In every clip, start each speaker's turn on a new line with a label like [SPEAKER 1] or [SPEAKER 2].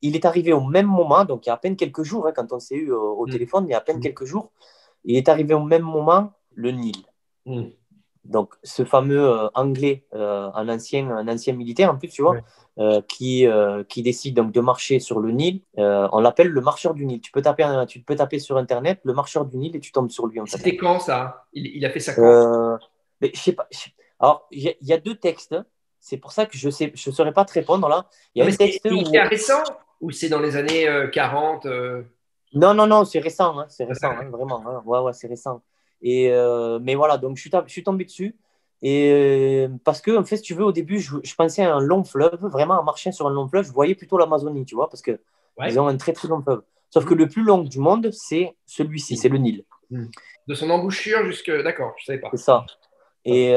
[SPEAKER 1] il est arrivé au même moment, donc il y a à peine quelques jours, hein, quand on s'est eu au
[SPEAKER 2] Mm.
[SPEAKER 1] téléphone, il y a à peine
[SPEAKER 2] Mm.
[SPEAKER 1] quelques jours, il est arrivé au même moment le Nil.
[SPEAKER 2] Mm.
[SPEAKER 1] Donc, ce fameux Anglais, un ancien militaire, en plus, tu vois,
[SPEAKER 2] Ouais.
[SPEAKER 1] qui décide donc de marcher sur le Nil. On l'appelle le marcheur du Nil. Tu peux taper sur Internet le marcheur du Nil et tu tombes sur lui, en fait.
[SPEAKER 2] C'était quand ça? Il a fait ça quand?
[SPEAKER 1] Euh, mais je sais pas. Alors, il y a deux textes. C'est pour ça que je saurais pas te répondre là. Il y
[SPEAKER 2] Non,
[SPEAKER 1] a
[SPEAKER 2] mais
[SPEAKER 1] un texte
[SPEAKER 2] c'est
[SPEAKER 1] où.
[SPEAKER 2] hyper récent ou c'est dans les années 40
[SPEAKER 1] Non, non, non, c'est récent, hein, vraiment. Hein. Ouais, ouais, c'est récent. Mais voilà, donc je suis tombé dessus. Parce que, en fait, si tu veux, au début, je pensais à un long fleuve, vraiment en marchant sur un long fleuve, je voyais plutôt l'Amazonie, tu vois, parce que ils
[SPEAKER 2] Ouais.
[SPEAKER 1] ont un très, très long fleuve. Sauf que
[SPEAKER 2] Mm.
[SPEAKER 1] le plus long du monde, c'est celui-ci, c'est le Nil.
[SPEAKER 2] Mm. De son embouchure jusque. D'accord, je ne savais
[SPEAKER 1] C'est
[SPEAKER 2] pas.
[SPEAKER 1] ça.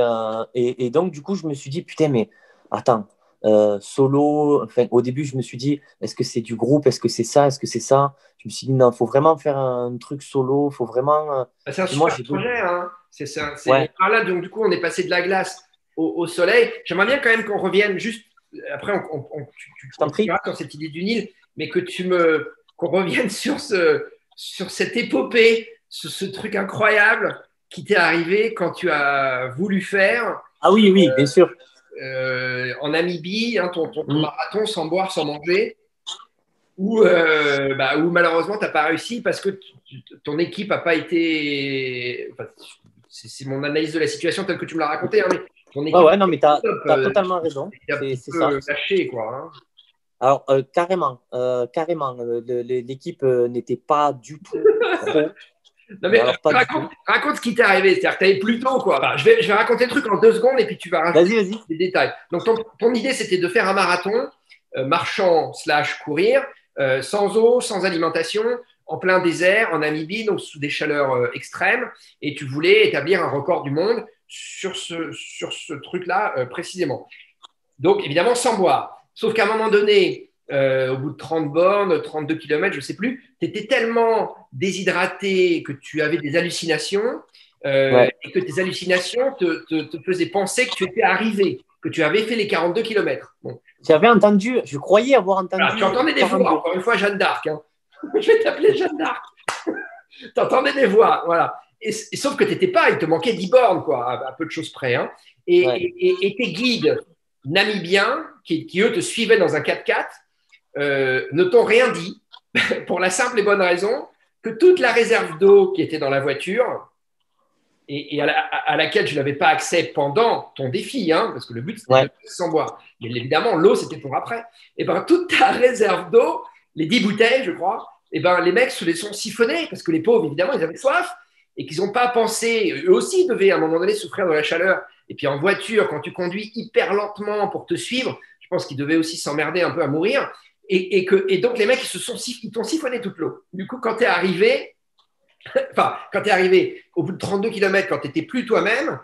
[SPEAKER 2] Ah.
[SPEAKER 1] Et donc, du coup, je me suis dit, putain, mais attends, solo, enfin, au début, je me suis dit, est-ce que c'est du groupe? Est-ce que c'est ça? Est-ce que c'est ça? Je me suis dit, non, il faut vraiment faire un truc solo, faut vraiment.
[SPEAKER 2] Bah, c'est un
[SPEAKER 1] Puis moi,
[SPEAKER 2] super
[SPEAKER 1] j'ai besoin.
[SPEAKER 2] projet, hein. On
[SPEAKER 1] Ouais,
[SPEAKER 2] parle là, donc du coup, on est passé de la glace au soleil. J'aimerais bien quand même qu'on revienne juste. Après, tu
[SPEAKER 1] je t'en prie.
[SPEAKER 2] continueras sur cette idée du Nil, mais qu'on revienne sur cette épopée, ce truc incroyable qui t'est arrivé quand tu as voulu faire
[SPEAKER 1] Ah oui, oui, bien sûr.
[SPEAKER 2] en Namibie, hein, ton
[SPEAKER 1] Mm.
[SPEAKER 2] marathon sans boire, sans manger où malheureusement, tu n'as pas réussi parce que ton équipe n'a pas été. Enfin, c'est mon analyse de la situation telle que tu me l'as raconté, hein, mais ton
[SPEAKER 1] Ouais,
[SPEAKER 2] équipe
[SPEAKER 1] ouais, non, mais tu
[SPEAKER 2] était top,
[SPEAKER 1] as, totalement raison.
[SPEAKER 2] était un petit
[SPEAKER 1] C'est ça.
[SPEAKER 2] peu lâché, quoi. Hein.
[SPEAKER 1] Alors, carrément, carrément, l'équipe n'était pas du tout pro,
[SPEAKER 2] Non,
[SPEAKER 1] mais
[SPEAKER 2] mais
[SPEAKER 1] alors pas du tout.
[SPEAKER 2] raconte ce qui t'est arrivé. C'est-à-dire que tu avais plus tôt, quoi. Enfin, je vais raconter le truc en 2 secondes et puis tu vas rajouter
[SPEAKER 1] Vas-y, vas-y.
[SPEAKER 2] des détails. Donc, ton idée, c'était de faire un marathon, marchant slash courir, sans eau, sans alimentation, en plein désert, en Namibie, donc sous des chaleurs extrêmes. Et tu voulais établir un record du monde sur ce truc-là précisément. Donc, évidemment, sans boire. Sauf qu'à un moment donné, au bout de 30 bornes, 32 kilomètres, je ne sais plus, tu étais tellement déshydraté que tu avais des hallucinations
[SPEAKER 1] Ouais.
[SPEAKER 2] et que tes hallucinations te faisaient penser que tu étais arrivé, que tu avais fait les 42 kilomètres. Bon.
[SPEAKER 1] J'avais entendu, je croyais avoir
[SPEAKER 2] Voilà, tu
[SPEAKER 1] entendu
[SPEAKER 2] entendais des voix,
[SPEAKER 1] 42.
[SPEAKER 2] encore une fois, Jeanne d'Arc. Hein. Je vais t'appeler Jeanne d'Arc. Tu entendais des voix, voilà. Sauf que tu n'étais pas, il te manquait 10 bornes, quoi, à peu de choses près. Hein.
[SPEAKER 1] Ouais.
[SPEAKER 2] Et tes guides namibiens, eux, te suivaient dans un 4x4, ne t'ont rien dit, pour la simple et bonne raison que toute la réserve d'eau qui était dans la voiture, et à laquelle je n'avais pas accès pendant ton défi, hein, parce que le but c'était de
[SPEAKER 1] Ouais.
[SPEAKER 2] sans boire. Mais évidemment, l'eau c'était pour après. Et ben toute ta réserve d'eau, les 10 bouteilles, je crois, et ben les mecs se les sont siphonnés parce que les pauvres, évidemment, ils avaient soif et qu'ils n'ont pas pensé. Eux aussi devaient à un moment donné souffrir de la chaleur. Et puis en voiture, quand tu conduis hyper lentement pour te suivre, je pense qu'ils devaient aussi s'emmerder un peu à mourir. Et donc les mecs, ils t'ont siphonné toute l'eau. Du coup, quand tu es arrivé, enfin, quand tu es arrivé au bout de 32 kilomètres, quand tu n'étais plus toi-même,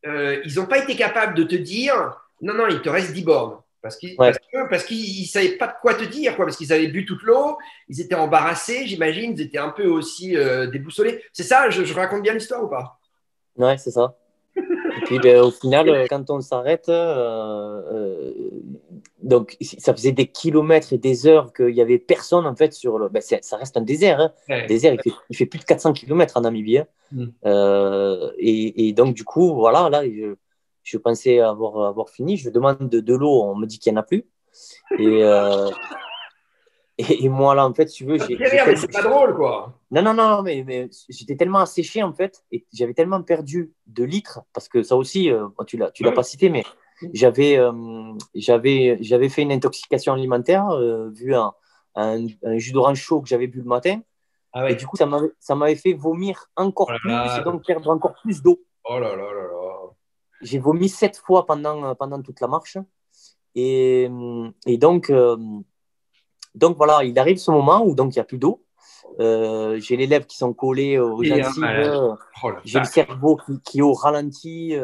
[SPEAKER 2] ils n'ont pas été capables de te dire non, non, il te reste 10 bornes.
[SPEAKER 1] Ouais.
[SPEAKER 2] Parce qu'ils ne savaient pas de quoi te dire, quoi, parce qu'ils avaient bu toute l'eau, ils étaient embarrassés, j'imagine, ils étaient un peu aussi déboussolés. C'est ça, je raconte bien l'histoire ou pas?
[SPEAKER 1] Ouais, c'est ça. Et puis, ben, au final, quand on s'arrête, donc ça faisait des kilomètres et des heures qu'il n'y avait personne en fait sur le. Ben, ça reste un désert. Hein.
[SPEAKER 2] Ouais.
[SPEAKER 1] Désert, il fait plus de 400 kilomètres en Namibie. Hein.
[SPEAKER 2] Mm.
[SPEAKER 1] Et donc, du coup, voilà, là, je pensais avoir fini. Je demande de l'eau, on me dit qu'il n'y en a plus. Et, euh, et moi, là, en fait, si tu veux,
[SPEAKER 2] Ça te fait rire, mais c'est pas drôle, quoi.
[SPEAKER 1] non, non, non, mais j'étais tellement asséché en fait, et j'avais tellement perdu de litres, parce que ça aussi, bon, tu l'as
[SPEAKER 2] Ouais.
[SPEAKER 1] pas cité, mais j'avais fait une intoxication alimentaire, vu un jus d'orange chaud que j'avais bu le matin,
[SPEAKER 2] Ah
[SPEAKER 1] et
[SPEAKER 2] ouais.
[SPEAKER 1] du coup, ça m'avait fait vomir
[SPEAKER 2] Oh
[SPEAKER 1] encore
[SPEAKER 2] là
[SPEAKER 1] plus, et
[SPEAKER 2] là.
[SPEAKER 1] donc perdre encore plus d'eau.
[SPEAKER 2] Oh là là là là.
[SPEAKER 1] J'ai vomi 7 fois pendant toute la marche, et donc voilà, il arrive ce moment où donc il n'y a plus d'eau. J'ai les lèvres qui sont collées aux
[SPEAKER 2] Et un
[SPEAKER 1] gencives,
[SPEAKER 2] malade. Oh la
[SPEAKER 1] j'ai le
[SPEAKER 2] vache.
[SPEAKER 1] cerveau qui est au ralenti,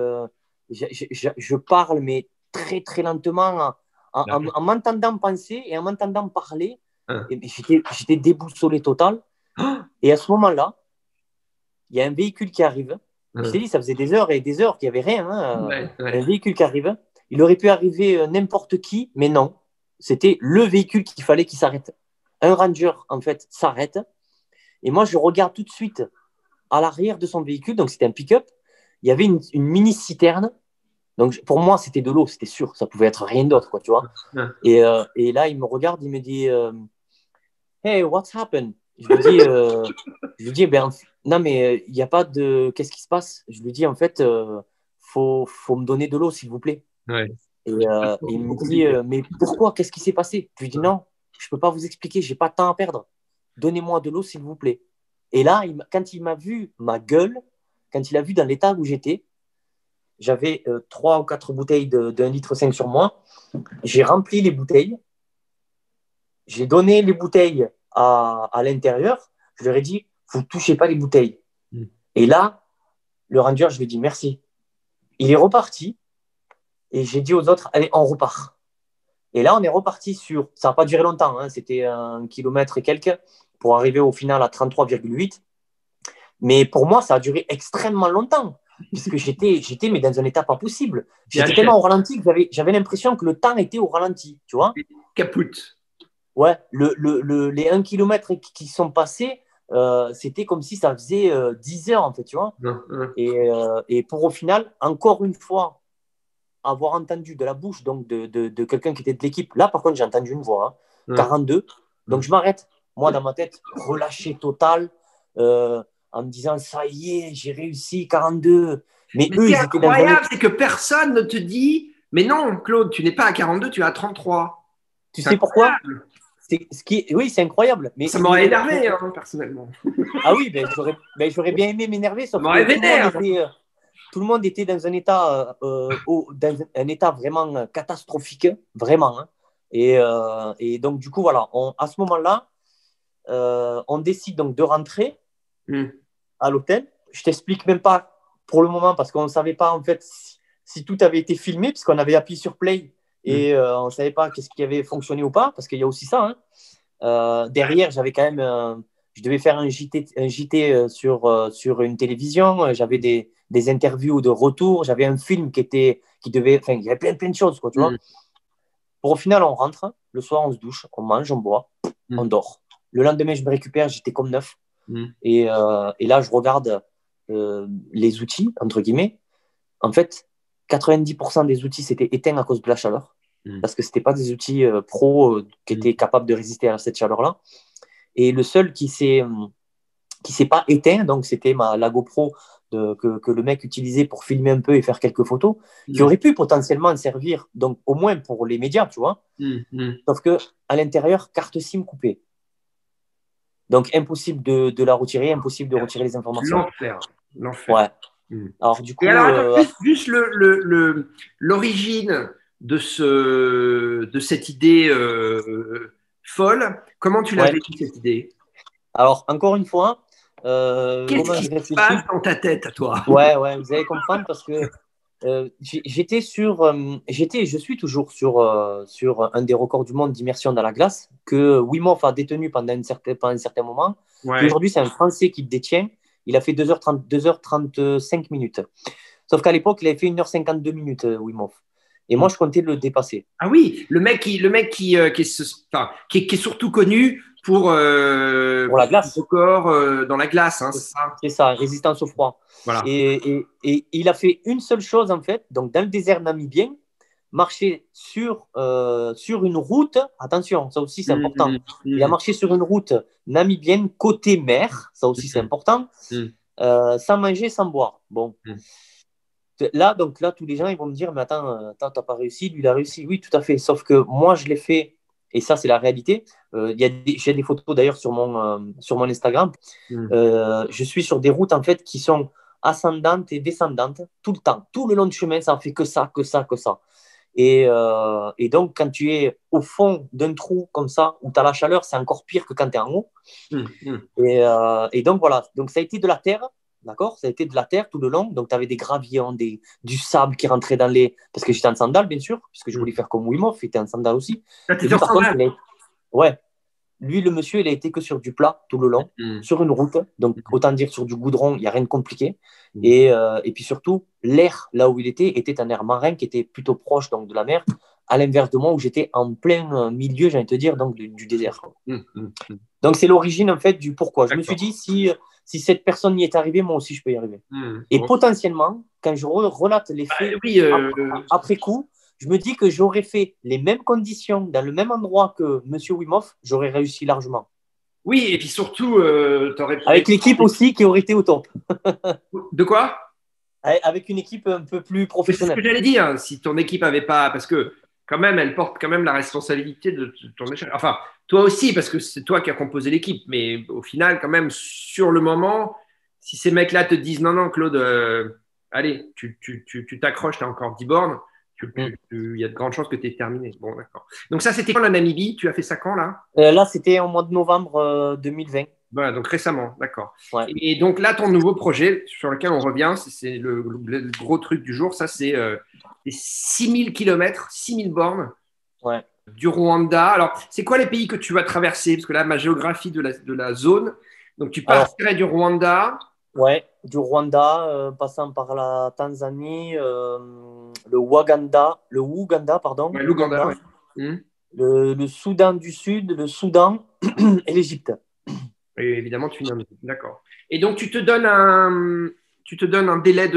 [SPEAKER 1] je parle, mais très très lentement, en m'entendant penser et en m'entendant parler.
[SPEAKER 2] Hein.
[SPEAKER 1] Et j'étais déboussolé total. Et à ce moment-là, il y a un véhicule qui arrive. Je t'ai
[SPEAKER 2] Hein.
[SPEAKER 1] dit, ça faisait des heures et des heures qu'il n'y avait rien. Hein.
[SPEAKER 2] Ouais,
[SPEAKER 1] Un
[SPEAKER 2] ouais.
[SPEAKER 1] véhicule qui arrive. Il aurait pu arriver n'importe qui, mais non. c'était le véhicule qu'il fallait qu'il s'arrête. Un Ranger, en fait, s'arrête. Et moi, je regarde tout de suite à l'arrière de son véhicule, donc c'était un pick-up, il y avait une mini-citerne. Donc, pour moi, c'était de l'eau, c'était sûr. Ça pouvait être rien d'autre, quoi, tu vois. Et là, il me regarde, il me dit Hey, what's happened? Je lui dis ben, non, mais il n'y a pas de. Qu'est-ce qui se passe? Je lui dis en fait, faut me donner de l'eau, s'il vous plaît.
[SPEAKER 2] Ouais.
[SPEAKER 1] Et il me dit mais pourquoi? Qu'est-ce qui s'est passé? Je lui dis non, je ne peux pas vous expliquer, j'ai pas de temps à perdre. Donnez-moi de l'eau, s'il vous plaît. Et là, quand il m'a vu ma gueule, quand il a vu dans l'état où j'étais, j'avais 3 ou 4 bouteilles d'1,5 litre sur moi. J'ai rempli les bouteilles. J'ai donné les bouteilles à l'intérieur. Je leur ai dit, vous ne touchez pas les bouteilles. Et là, le ranger, je lui ai dit merci. Il est reparti et j'ai dit aux autres, allez, on repart. Et là, on est reparti sur, ça n'a pas duré longtemps, hein, c'était 1 kilomètre et quelques pour arriver au final à 33,8. Mais pour moi, ça a duré extrêmement longtemps, puisque j'étais mais dans un état pas possible. J'étais tellement au ralenti que j'avais l'impression que le temps était au ralenti, tu vois.
[SPEAKER 2] Caput.
[SPEAKER 1] Ouais, les 1 kilomètre qui sont passés, c'était comme si ça faisait 10 heures, en fait, tu vois. Et pour au final, encore une fois, avoir entendu de la bouche donc de quelqu'un qui était de l'équipe, là, par contre, j'ai entendu une voix, 42. Donc, je m'arrête. Moi, dans ma tête, relâché total, en me disant, ça y est, j'ai réussi, 42. Mais eux,
[SPEAKER 2] ils
[SPEAKER 1] étaient
[SPEAKER 2] incroyable, c'est que personne ne te dit, mais non, Claude, tu n'es pas à 42, tu es à 33.
[SPEAKER 1] Tu sais pourquoi? Oui, c'est incroyable. Mais
[SPEAKER 2] ça m'aurait énervé, hein, personnellement.
[SPEAKER 1] Ah oui, j'aurais bien aimé m'énerver, sauf que tout le monde était dans un état, vraiment catastrophique, vraiment. Hein. Et donc, du coup, voilà, à ce moment-là, on décide donc de rentrer à l'hôtel. Je t'explique même pas pour le moment parce qu'on ne savait pas en fait si tout avait été filmé, puisqu'on avait appuyé sur play et on ne savait pas qu'est-ce qui avait fonctionné ou pas, parce qu'il y a aussi ça. Hein. Derrière, j'avais quand même, je devais faire un JT sur une télévision. J'avais des interviews de retour. J'avais un film il y avait plein de choses, quoi, tu vois. Pour au final, on rentre. Le soir, on se douche, on mange, on boit, on dort. Le lendemain, je me récupère, j'étais comme neuf. Et là, je regarde les outils, entre guillemets. En fait, 90% des outils s'étaient éteints à cause de la chaleur. Parce que ce n'étaient pas des outils pro qui étaient capables de résister à cette chaleur-là. Et le seul qui s'est pas éteint, donc c'était la GoPro que le mec utilisait pour filmer un peu et faire quelques photos, qui aurait pu potentiellement servir, donc au moins pour les médias, tu vois. Sauf qu'à l'intérieur, carte SIM coupée. Donc impossible de la retirer, impossible de retirer les informations.
[SPEAKER 2] L'enfer.
[SPEAKER 1] Ouais. Alors du coup,
[SPEAKER 2] et alors, attends, juste l'origine de cette idée folle. Comment tu l'as vécu cette idée?
[SPEAKER 1] Alors encore une fois,
[SPEAKER 2] qu'est-ce qui se passe dans ta tête à toi?
[SPEAKER 1] Ouais, vous allez comprendre parce que je suis toujours sur un des records du monde d'immersion dans la glace que Wim Hof a détenu pendant un certain moment. Aujourd'hui, c'est un Français qui le détient. Il a fait 2h35 minutes. Sauf qu'à l'époque, il avait fait 1h52 minutes, Wim Hof. Et moi, je comptais le dépasser.
[SPEAKER 2] Ah oui, le mec qui est surtout connu pour
[SPEAKER 1] la glace.
[SPEAKER 2] Son corps dans la glace, hein,
[SPEAKER 1] c'est ça, résistance au froid.
[SPEAKER 2] Voilà.
[SPEAKER 1] Et il a fait une seule chose, en fait, donc dans le désert namibien, marcher sur une route, attention, ça aussi c'est important, il a marché sur une route namibienne côté mer, ça aussi c'est important, sans manger, sans boire. Bon. Là, tous les gens ils vont me dire, mais attends, t'as pas réussi, lui il a réussi. Oui, tout à fait, sauf que moi je l'ai fait, et ça c'est la réalité. J'ai des photos d'ailleurs sur mon Instagram. Je suis sur des routes en fait qui sont ascendantes et descendantes tout le temps, tout le long du chemin, ça ne fait que ça, que ça, que ça. Et donc, quand tu es au fond d'un trou comme ça, où tu as la chaleur, c'est encore pire que quand tu es en haut. Et donc, voilà. Donc, ça a été de la terre, d'accord? Ça a été de la terre tout le long. Donc, tu avais des gravillons, du sable qui rentrait dans les... Parce que j'étais en sandales, bien sûr, puisque je voulais faire comme Wim Hof, il était en sandales aussi.
[SPEAKER 2] Par contre,
[SPEAKER 1] ouais. Lui, le monsieur, il a été que sur du plat tout le long, sur une route. Donc, autant dire sur du goudron, il n'y a rien de compliqué. Et puis surtout, l'air, là où il était un air marin qui était plutôt proche donc, de la mer, à l'inverse de moi, où j'étais en plein milieu, j'ai envie de te dire, donc du désert. Donc, c'est l'origine, en fait, du pourquoi. Je me suis dit, si cette personne y est arrivée, moi aussi, je peux y arriver. Et potentiellement, quand je relate les faits après coup, je me dis que j'aurais fait les mêmes conditions dans le même endroit que M. Wim Hof, j'aurais réussi largement.
[SPEAKER 2] Oui, et puis surtout,
[SPEAKER 1] avec l'équipe aussi qui aurait été au top.
[SPEAKER 2] De quoi?
[SPEAKER 1] Avec une équipe un peu plus professionnelle.
[SPEAKER 2] C'est ce que j'allais dire. Si ton équipe n'avait pas, parce que quand même, elle porte quand même la responsabilité de ton échec. Enfin, toi aussi, parce que c'est toi qui as composé l'équipe. Mais au final, quand même, sur le moment, si ces mecs-là te disent non, non, Claude, allez, tu t'accroches, tu as encore 10 bornes, il y a de grandes chances que tu aies terminé. Bon, d'accord. Donc, ça, c'était quand la Namibie? Tu as fait ça quand, là?
[SPEAKER 1] Là, c'était au mois de novembre 2020.
[SPEAKER 2] Voilà, donc récemment, d'accord.
[SPEAKER 1] Ouais.
[SPEAKER 2] Et donc là, ton nouveau projet sur lequel on revient, c'est le gros truc du jour, ça c'est 6000 km, 6000 bornes du Rwanda. Alors, c'est quoi les pays que tu vas traverser? Parce que là, ma géographie de la zone, donc tu partirais du Rwanda.
[SPEAKER 1] Ouais, du Rwanda, passant par la Tanzanie, le Ouganda, pardon.
[SPEAKER 2] Ouais, l'Ouganda, ouais.
[SPEAKER 1] Le Soudan du Sud, le Soudan et l'Égypte.
[SPEAKER 2] Et évidemment, tu nommes. D'accord. Et donc, tu te donnes un délai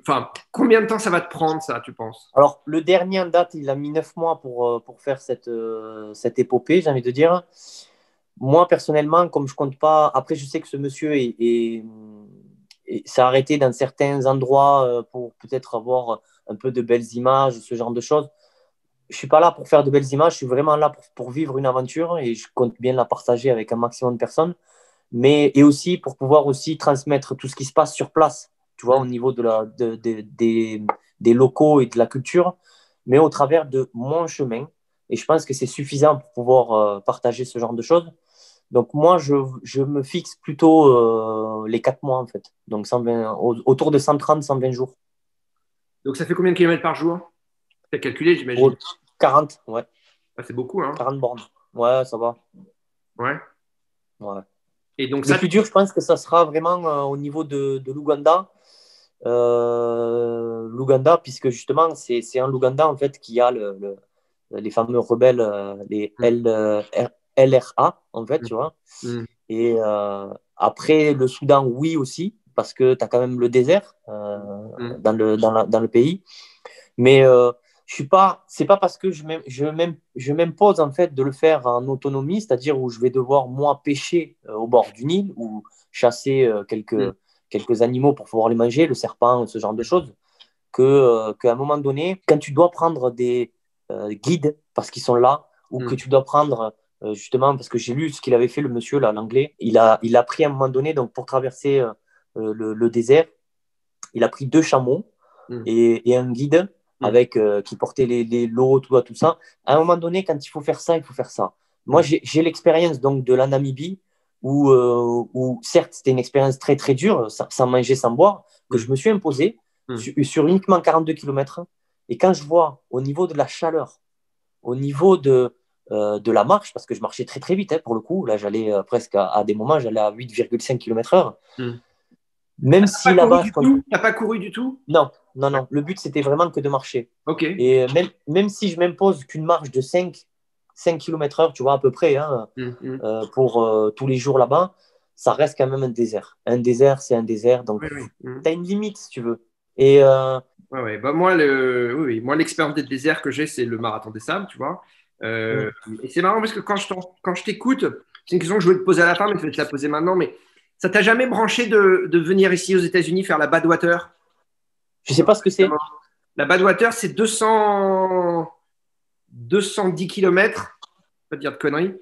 [SPEAKER 2] enfin, combien de temps ça va te prendre, ça, tu penses?
[SPEAKER 1] Alors, le dernier en date, il a mis 9 mois pour faire cette épopée, j'ai envie de dire. Moi, personnellement, comme je compte pas, après, je sais que ce monsieur s'est arrêté dans certains endroits pour peut-être avoir un peu de belles images, ce genre de choses. Je suis pas là pour faire de belles images, je suis vraiment là pour vivre une aventure et je compte bien la partager avec un maximum de personnes, et aussi pour pouvoir aussi transmettre tout ce qui se passe sur place, tu vois, au niveau des locaux et de la culture, mais au travers de mon chemin. Et je pense que c'est suffisant pour pouvoir partager ce genre de choses. Donc moi, je me fixe plutôt les 4 mois en fait. Donc 120, autour de 130, 120 jours.
[SPEAKER 2] Donc ça fait combien de kilomètres par jour? Tu as calculé, j'imagine.
[SPEAKER 1] 40, ouais.
[SPEAKER 2] Ah, c'est beaucoup, hein?
[SPEAKER 1] 40 bornes. Ouais, ça va.
[SPEAKER 2] Ouais.
[SPEAKER 1] Et donc, le plus dur, je pense que ça sera vraiment au niveau de l'Ouganda. L'Ouganda, puisque justement, c'est en l'Ouganda en fait qu'il y a les fameux rebelles, les LRA, en fait, tu vois. Et après, le Soudan, oui aussi, parce que tu as quand même le désert dans le pays. Mais c'est pas parce que je m'impose en fait de le faire en autonomie, c'est-à-dire où je vais devoir moi pêcher au bord du Nil ou chasser quelques animaux pour pouvoir les manger, le serpent, ce genre de choses, qu'à un moment donné, quand tu dois prendre des guides parce qu'ils sont là, ou que tu dois prendre justement, parce que j'ai lu ce qu'il avait fait le monsieur là, l'anglais, il a pris à un moment donné, donc pour traverser le désert, il a pris 2 chameaux et un guide avec qui portait les lots, tout ça. À un moment donné, quand il faut faire ça, il faut faire ça. Moi, j'ai l'expérience donc de la Namibie où certes, c'était une expérience très, très dure, sans manger, sans boire, que je me suis imposé sur uniquement 42 km. Et quand je vois au niveau de la chaleur, au niveau de la marche, parce que je marchais très, très vite, hein, pour le coup, là, j'allais presque à des moments, j'allais à 8,5 km/h. Même si là-bas.
[SPEAKER 2] Tu n'as pas couru du tout?
[SPEAKER 1] Non. Le but, c'était vraiment que de marcher.
[SPEAKER 2] Ok.
[SPEAKER 1] Et même si je m'impose qu'une marche de 5 km/h, tu vois, à peu près, hein, pour tous les jours là-bas, ça reste quand même un désert. Un désert, c'est un désert. Donc, tu as une limite, si tu veux. Et.
[SPEAKER 2] Bah, moi, l'expérience des déserts que j'ai, c'est le marathon des sables, tu vois. Et c'est marrant parce que quand je t'écoute, c'est une question que je voulais te poser à la fin, mais je vais te la poser maintenant. Mais ça t'a jamais branché de venir ici aux États-Unis faire la Badwater?
[SPEAKER 1] Je sais pas ce que c'est.
[SPEAKER 2] La Badwater, c'est 210 km, pas te dire de conneries,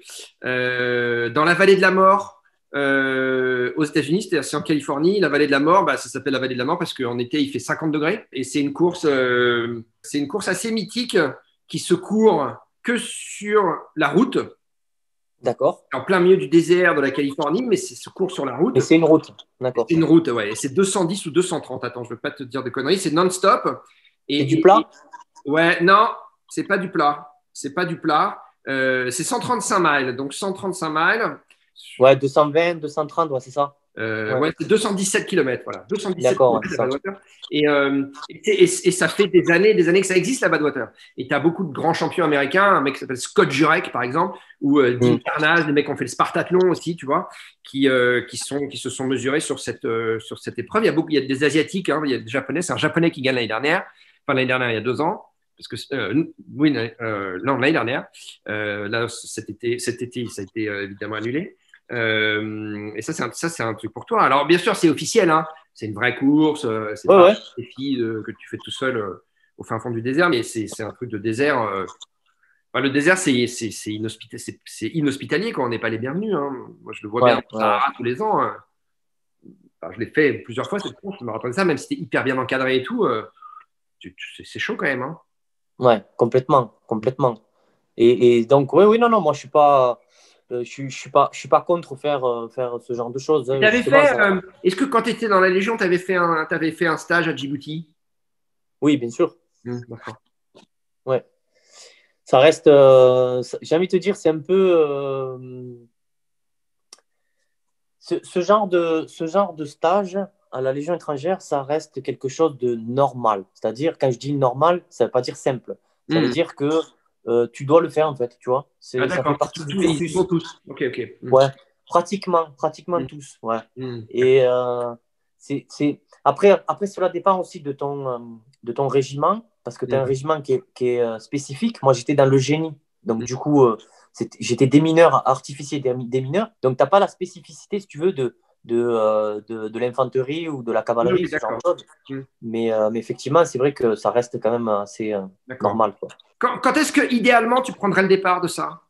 [SPEAKER 2] dans la vallée de la mort aux États-Unis, c'est en Californie. La vallée de la mort, ça s'appelle la vallée de la mort parce qu'en été, il fait 50 degrés. Et c'est une course assez mythique qui se court que sur la route.
[SPEAKER 1] D'accord.
[SPEAKER 2] En plein milieu du désert de la Californie, mais c'est se court sur la route.
[SPEAKER 1] Et c'est une route, d'accord.
[SPEAKER 2] C'est une route, ouais. Et c'est 210 ou 230. Attends, je ne veux pas te dire de conneries. C'est non-stop.
[SPEAKER 1] Et du plat?
[SPEAKER 2] Ouais, non, c'est pas du plat. C'est pas du plat. C'est 135 miles. Donc 135 miles.
[SPEAKER 1] Ouais, 220, 230, ouais, c'est ça. Ouais.
[SPEAKER 2] Ouais, c'est 217 km, voilà. 217
[SPEAKER 1] D'accord, ouais,
[SPEAKER 2] km la
[SPEAKER 1] ça.
[SPEAKER 2] Badwater. Et ça fait des années que ça existe, la Badwater. Et tu as beaucoup de grands champions américains, un mec qui s'appelle Scott Jurek, par exemple, ou Dean
[SPEAKER 1] Mm.
[SPEAKER 2] Karnaz, des mecs qui ont fait le Spartathlon aussi, tu vois, qui se sont mesurés sur cette épreuve. Il y a des Asiatiques, hein, il y a des Japonais. C'est un Japonais qui gagne l'année dernière, enfin l'année dernière, il y a 2 ans. Parce que, oui, non, l'année dernière. Là, cet été, ça a été évidemment annulé. Et ça, c'est un truc pour toi. Alors, bien sûr, c'est officiel, hein. C'est une vraie course. C'est
[SPEAKER 1] Ouais,
[SPEAKER 2] pas
[SPEAKER 1] ouais.
[SPEAKER 2] un défi que tu fais tout seul au fin fond du désert, mais c'est un truc de désert. Enfin, le désert, c'est inhospitalier quand on n'est pas les bienvenus, hein. Moi, je le vois bien
[SPEAKER 1] Ouais,
[SPEAKER 2] au
[SPEAKER 1] ouais, ouais.
[SPEAKER 2] Sahara tous les ans, hein. Enfin, je l'ai fait plusieurs fois cette course. Je me rappelle ça, même si c'était hyper bien encadré et tout. C'est chaud quand même, hein.
[SPEAKER 1] Ouais, complètement, complètement. Et donc, oui, oui, non, non, moi, je suis pas contre faire ce genre de choses,
[SPEAKER 2] Et
[SPEAKER 1] hein. Justement, ça.
[SPEAKER 2] est-ce que quand tu étais dans la Légion, t'avais fait un stage à Djibouti?
[SPEAKER 1] Oui, bien sûr.
[SPEAKER 2] D'accord.
[SPEAKER 1] Ouais. Ça reste, j'ai envie de te dire, c'est un peu ce genre de stage à la Légion étrangère, ça reste quelque chose de normal. C'est-à-dire, quand je dis normal, ça ne veut pas dire simple. Ça veut
[SPEAKER 2] Hmm.
[SPEAKER 1] dire que tu dois le faire, en fait, tu vois.
[SPEAKER 2] Ah,
[SPEAKER 1] Ça fait
[SPEAKER 2] d'accord.
[SPEAKER 1] partie du
[SPEAKER 2] Ils y vont
[SPEAKER 1] cursus.
[SPEAKER 2] tous. Ok, ok.
[SPEAKER 1] Ouais, pratiquement
[SPEAKER 2] Hmm.
[SPEAKER 1] tous. Ouais.
[SPEAKER 2] D'accord.
[SPEAKER 1] Et après, cela dépend aussi de ton régiment, parce que tu as un
[SPEAKER 2] Hmm.
[SPEAKER 1] régiment qui est spécifique. Moi, j'étais dans le génie. Donc, du coup, j'étais démineur, artificier démineur. Donc, tu n'as pas la spécificité, si tu veux, de l'infanterie ou de la
[SPEAKER 2] Oui,
[SPEAKER 1] cavalerie,
[SPEAKER 2] oui,
[SPEAKER 1] ce genre de
[SPEAKER 2] d'accord.
[SPEAKER 1] choses.
[SPEAKER 2] Hmm.
[SPEAKER 1] Mais effectivement, c'est vrai que ça reste quand même assez
[SPEAKER 2] D'accord.
[SPEAKER 1] normal, quoi.
[SPEAKER 2] Quand est-ce que, idéalement, tu prendrais le départ de ça?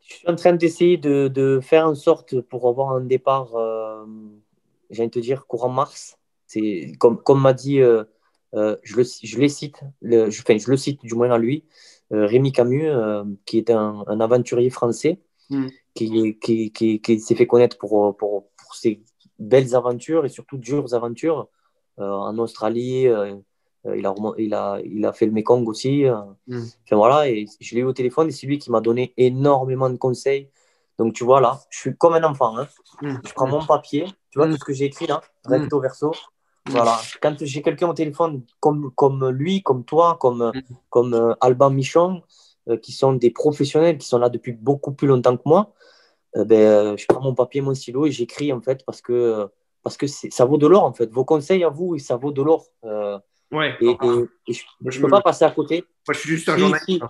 [SPEAKER 1] Je suis en train d'essayer de faire en sorte pour avoir un départ, j'ai envie de te dire, courant mars. C'est comme m'a dit, je les cite, enfin, je le cite du moins à lui, Rémi Camus, qui est un aventurier français
[SPEAKER 2] Hmm.
[SPEAKER 1] qui s'est fait connaître pour ses belles aventures et surtout dures aventures en Australie. Il a fait le Mekong aussi.
[SPEAKER 2] Hmm.
[SPEAKER 1] Enfin, voilà, et je l'ai eu au téléphone et c'est lui qui m'a donné énormément de conseils. Donc, tu vois, là, je suis comme un enfant, hein.
[SPEAKER 2] Hmm.
[SPEAKER 1] Je prends
[SPEAKER 2] Hmm.
[SPEAKER 1] mon papier, tu vois,
[SPEAKER 2] Hmm.
[SPEAKER 1] tout ce que j'ai écrit là,
[SPEAKER 2] Hmm.
[SPEAKER 1] recto, verso.
[SPEAKER 2] Hmm.
[SPEAKER 1] Voilà. Quand j'ai quelqu'un au téléphone comme lui, comme toi, comme,
[SPEAKER 2] Hmm.
[SPEAKER 1] comme Alban Michon, qui sont des professionnels, qui sont là depuis beaucoup plus longtemps que moi, je prends mon papier, mon stylo et j'écris en fait parce que ça vaut de l'or en fait. Vos conseils à vous, ça vaut de l'or.
[SPEAKER 2] Ouais,
[SPEAKER 1] Et,
[SPEAKER 2] enfin,
[SPEAKER 1] et
[SPEAKER 2] moi,
[SPEAKER 1] je ne peux pas passer à côté.
[SPEAKER 2] moi, je suis juste un
[SPEAKER 1] Si,
[SPEAKER 2] journaliste,
[SPEAKER 1] si.
[SPEAKER 2] hein.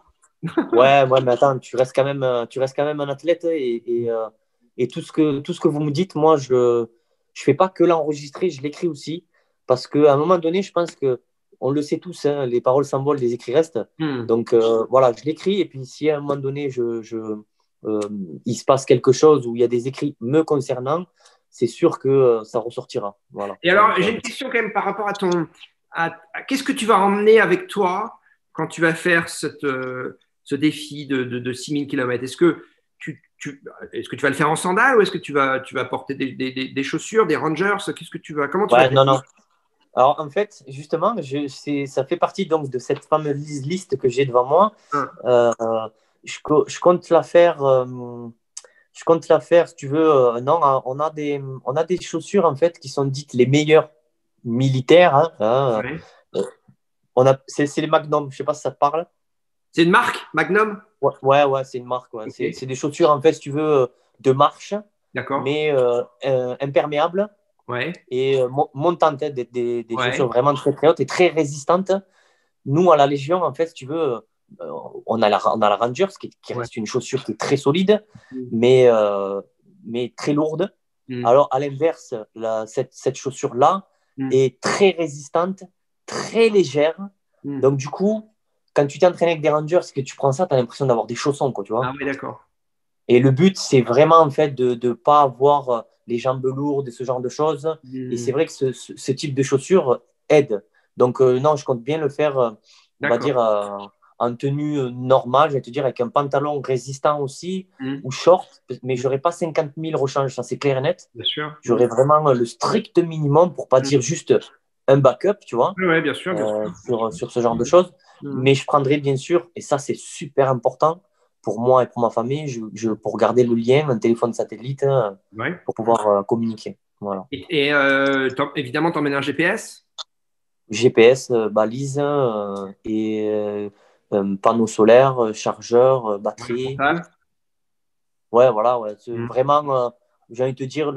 [SPEAKER 1] Ouais, ouais, mais attends, tu restes quand même un athlète et tout ce que vous me dites, moi, je fais pas que l'enregistrer, je l'écris aussi. Parce qu'à un moment donné, je pense que on le sait tous, hein, les paroles s'envolent, les écrits restent.
[SPEAKER 2] Hmm.
[SPEAKER 1] Donc voilà, je l'écris et puis si à un moment donné, euh, il se passe quelque chose où il y a des écrits me concernant, c'est sûr que ça ressortira. Voilà.
[SPEAKER 2] Et alors,
[SPEAKER 1] Donc,
[SPEAKER 2] j'ai une question quand même par rapport qu'est-ce que tu vas emmener avec toi quand tu vas faire ce défi de 6000 km? Est-ce que tu vas le faire en sandales ou est-ce que tu vas porter des chaussures, des Rangers? Comment tu vas
[SPEAKER 1] ouais,
[SPEAKER 2] faire?
[SPEAKER 1] non, non. Alors, en fait, justement, ça fait partie donc de cette fameuse liste que j'ai devant moi.
[SPEAKER 2] Hein,
[SPEAKER 1] Euh, je compte la faire. Si tu veux. Non, hein, on a des chaussures en fait qui sont dites les meilleures militaires, hein.
[SPEAKER 2] ouais.
[SPEAKER 1] C'est les Magnum. Je sais pas si ça te parle.
[SPEAKER 2] C'est une marque, Magnum?
[SPEAKER 1] Ouais, ouais, ouais, c'est une marque. Ouais.
[SPEAKER 2] Ok,
[SPEAKER 1] C'est des chaussures en fait, si tu veux, de marche,
[SPEAKER 2] d'accord.
[SPEAKER 1] mais imperméables
[SPEAKER 2] Ouais,
[SPEAKER 1] et montantes, hein, des chaussures
[SPEAKER 2] ouais,
[SPEAKER 1] vraiment très très hautes et très résistantes. Nous, à la Légion, en fait, si tu veux, on a la Rangers qui
[SPEAKER 2] ouais.
[SPEAKER 1] reste une chaussure qui est très solide,
[SPEAKER 2] Hmm.
[SPEAKER 1] mais très lourde.
[SPEAKER 2] Hmm.
[SPEAKER 1] Alors, à l'inverse, cette chaussure-là
[SPEAKER 2] Hmm.
[SPEAKER 1] est très résistante, très légère.
[SPEAKER 2] Hmm.
[SPEAKER 1] Donc, du coup, quand tu t'entraînes avec des Rangers et que tu prends ça, tu as l'impression d'avoir des chaussons, quoi, tu
[SPEAKER 2] Ah
[SPEAKER 1] vois.
[SPEAKER 2] oui, d'accord.
[SPEAKER 1] Et le but, c'est vraiment, en fait, de ne pas avoir les jambes lourdes et ce genre de choses. Et
[SPEAKER 2] Hmm.
[SPEAKER 1] c'est vrai que ce type de chaussure aide. Donc, non, je compte bien le faire, on va
[SPEAKER 2] D'accord.
[SPEAKER 1] dire, en tenue normale, je vais te dire, avec un pantalon résistant aussi,
[SPEAKER 2] Hmm.
[SPEAKER 1] ou short, mais je n'aurai pas 50 000 rechanges, ça c'est clair et net.
[SPEAKER 2] Bien sûr. Hmm.
[SPEAKER 1] J'aurai vraiment le strict minimum pour pas
[SPEAKER 2] Hmm.
[SPEAKER 1] dire juste un backup, tu vois,
[SPEAKER 2] Ouais, ouais, bien sûr, bien sûr.
[SPEAKER 1] sur ce genre de choses.
[SPEAKER 2] Hmm.
[SPEAKER 1] Mais je prendrai bien sûr, et ça c'est super important, pour moi et pour ma famille, pour garder le lien, un téléphone satellite
[SPEAKER 2] Ouais.
[SPEAKER 1] pour pouvoir communiquer. Voilà.
[SPEAKER 2] Évidemment, tu emmènes un GPS?
[SPEAKER 1] GPS, balise et panneaux solaires, chargeur, batterie. Ouais, voilà. Ouais. Vraiment, j'ai envie de te dire,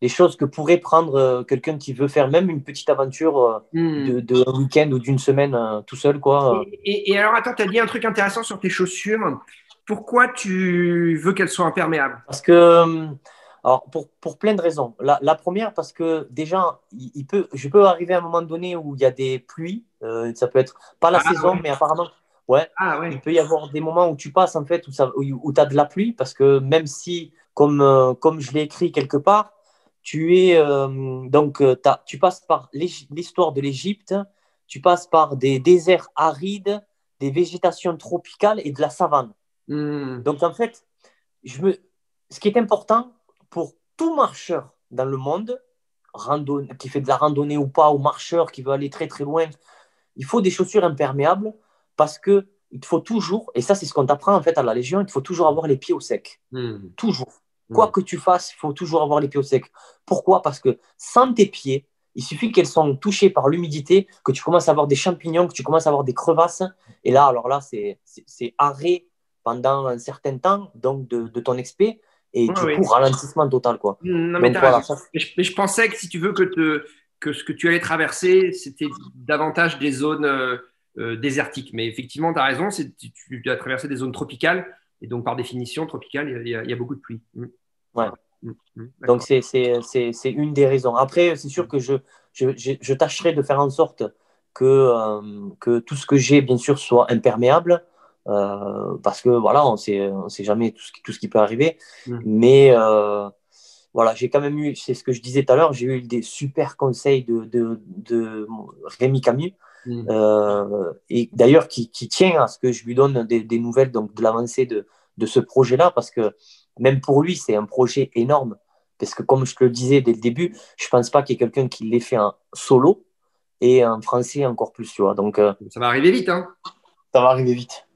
[SPEAKER 1] les choses que pourrait prendre quelqu'un qui veut faire même une petite aventure de un week-end ou d'une semaine tout seul, quoi.
[SPEAKER 2] Et alors, attends, tu as dit un truc intéressant sur tes chaussures. Pourquoi tu veux qu'elles soient imperméables?
[SPEAKER 1] Parce que, alors, pour plein de raisons. La première, parce que déjà, je peux arriver à un moment donné où il y a des pluies. Ça peut être pas la saison,
[SPEAKER 2] Ouais.
[SPEAKER 1] mais apparemment, ouais, il peut y avoir des moments où tu passes, en fait, où tu as de la pluie. Parce que même si, comme je l'ai écrit quelque part, tu passes par l'histoire de l'Égypte, tu passes par des déserts arides, des végétations tropicales et de la savane. Donc, en fait, ce qui est important pour tout marcheur dans le monde, qui fait de la randonnée ou pas, ou marcheur qui veut aller très très loin, il faut des chaussures imperméables parce que il faut toujours, et ça c'est ce qu'on t'apprend en fait à la Légion, il faut toujours avoir les pieds au sec. Toujours. Quoi que tu fasses, il faut toujours avoir les pieds au sec. Pourquoi? Parce que sans tes pieds, il suffit qu'elles soient touchées par l'humidité, que tu commences à avoir des champignons, que tu commences à avoir des crevasses. Et là, alors là, c'est arrêt pendant un certain temps donc de ton expé et du coup, ralentissement total, quoi.
[SPEAKER 2] Non, mais
[SPEAKER 1] donc, voilà,
[SPEAKER 2] mais je pensais que si tu veux que ce que tu allais traverser, c'était davantage des zones désertiques. Mais effectivement, tu as raison, tu as traversé des zones tropicales. Et donc, par définition, tropicale, il y a beaucoup de pluie.
[SPEAKER 1] Ouais. Donc, c'est une des raisons. Après, c'est sûr que je tâcherai de faire en sorte que tout ce que j'ai, bien sûr, soit imperméable. Parce que voilà, on sait jamais tout ce qui peut arriver. Mais voilà, j'ai quand même eu, c'est ce que je disais tout à l'heure, j'ai eu des super conseils de Rémi Camus. Et d'ailleurs, qui tient à ce que je lui donne des nouvelles donc, de l'avancée de ce projet-là, parce que même pour lui, c'est un projet énorme. Parce que comme je te le disais dès le début, je ne pense pas qu'il y ait quelqu'un qui l'ait fait en solo et en français encore plus. Tu vois. Donc,
[SPEAKER 2] ça va arriver vite, hein.
[SPEAKER 1] Ça va arriver vite.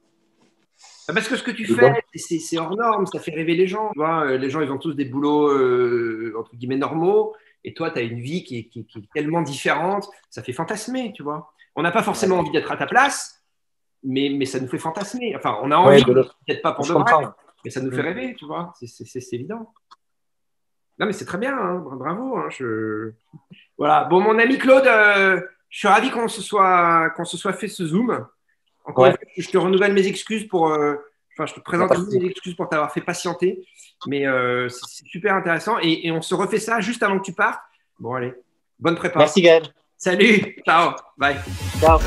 [SPEAKER 2] Parce que ce que tu fais, c'est hors norme, ça fait rêver les gens. Tu vois, les gens, ils ont tous des boulots, entre guillemets, normaux. Et toi, tu as une vie qui est tellement différente. Ça fait fantasmer, tu vois. On n'a pas forcément envie d'être à ta place, mais ça nous fait fantasmer. Enfin, on a envie, peut-être pas pour de vrai, mais ça nous fait rêver, tu vois. C'est évident. Non, mais c'est très bien, hein. Bravo. Hein. Voilà. Bon, mon ami Claude, je suis ravi qu'on se soit fait ce Zoom. Encore une fois, je te renouvelle mes excuses je te présente mes excuses pour t'avoir fait patienter. Mais c'est super intéressant. Et on se refait ça juste avant que tu partes. Bon, allez. Bonne préparation.
[SPEAKER 1] Merci, Gaël.
[SPEAKER 2] Salut. Ciao. Bye.
[SPEAKER 1] Ciao.